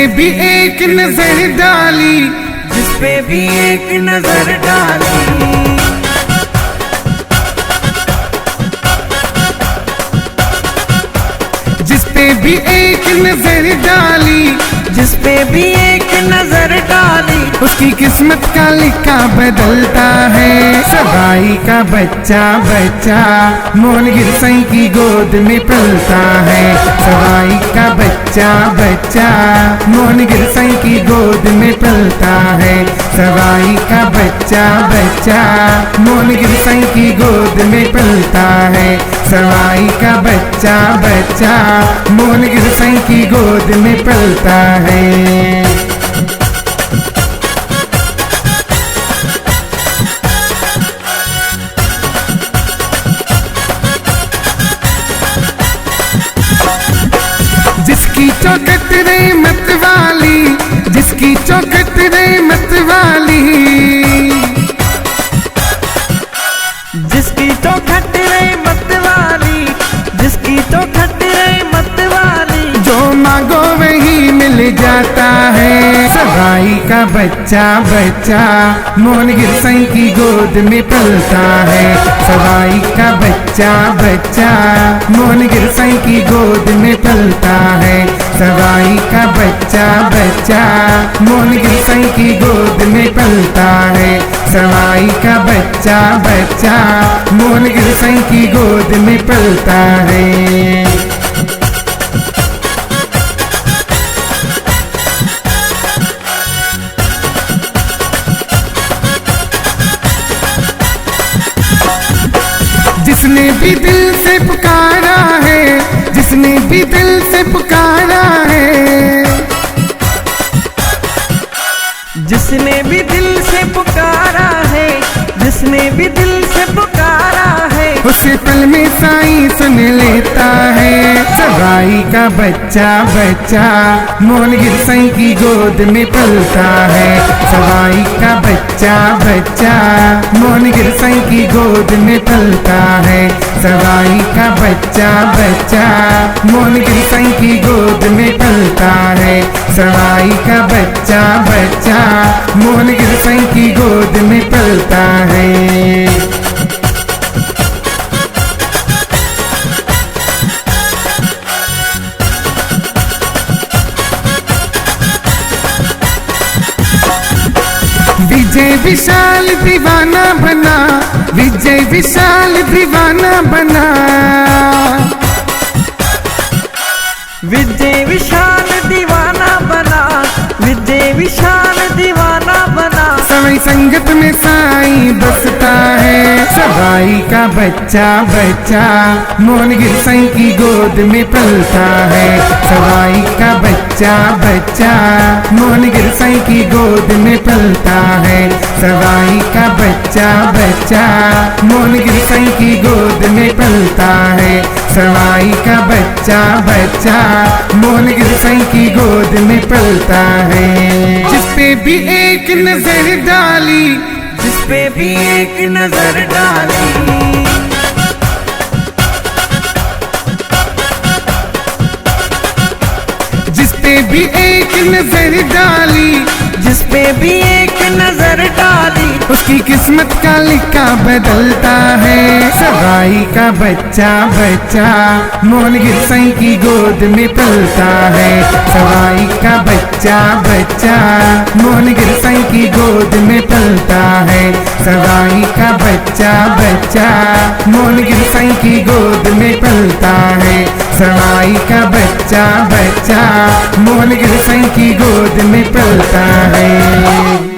भी एक नजर डाली, जिस पे भी एक नजर डाली, जिस पे भी एक नजर डाली, जिस पे भी एक नजर डाली, उसकी किस्मत का लिखा बदलता है। सगाई का बच्चा बच्चा मोहनगिर साईं की गोद में पलता है। सगाई का बच्चा बच्चा मोहनगिर साईं की गोद में पलता है। सगाई का बच्चा बच्चा मोहनगिर साईं की गोद में पलता है। सगाई का बच्चा बच्चा मोहनगिर साईं की गोद में पलता है। जिसकी चौखट रहमत वाली, जिसकी चौखट रहमत वाली, जिसकी चौखट रहमत वाली, जिसकी चौखट रहमत वाली, जो मांगो वही मिल जाता है। सगाई का बच्चा बच्चा मोहनगिर साईं की गोद में पलता है। सगाई का बच्चा बच्चा मोहनगिर साईं की गोद में पलता है। सगाई का बच्चा बच्चा मोहनगिर साईं की गोद में पलता है। सगाई का बच्चा बच्चा मोहनगिर साईं की गोद में पलता है। जिसने भी दिल से पुकारा है, जिसने भी दिल से पुकारा है, जिसने भी दिल से पुकारा है, जिसने भी दिल से पुकारा है, उसे पल में साईं सुन लेता है। सगाई का बच्चा बच्चा मोहनगिर साईं की गोद में पलता है। सगाई का बच्चा बच्चा मोहनगिर साईं की गोद में पलता है। सगाई का बच्चा बच्चा मोहनगिर साईं की गोद में पलता है। सगाई का बच्चा बच्चा मोहनगिर साईं की गोद में पलता है। विजय विशाल दीवाना बना, विजय विशाल दीवाना बना, विजय विशाल दीवाना बना, विजय विशाल दीवाना बना, सवाई संगत में साईं बसता है। सगाई का बच्चा बच्चा मोहनगिर साईं की गोद में पलता है। सगाई का बच्चा बच्चा मोहनगिर साईं की गोद में पलता है। सगाई का बच्चा बच्चा मोहनगिर साईं की गोद में पलता है। सगाई का बच्चा बच्चा मोहनगिर साईं की गोद में पलता है। जिस पे भी एक नजर डाली, जिस पे भी एक नजर डाली, जिस पे भी एक नजर डाली, जिस पे भी एक नजर डाली, उसकी किस्मत का लिखा बदलता है। सगाई का बच्चा बच्चा मोहनगिर साईं की गोद में पलता है। सगाई का बच्चा बच्चा मोहनगिर साईं की गोद में पलता है। सगाई का बच्चा बच्चा मोहनगिर साईं की गोद में पलता है। सगाई का बच्चा बच्चा मोहनगिर साईं की गोद में पलता है।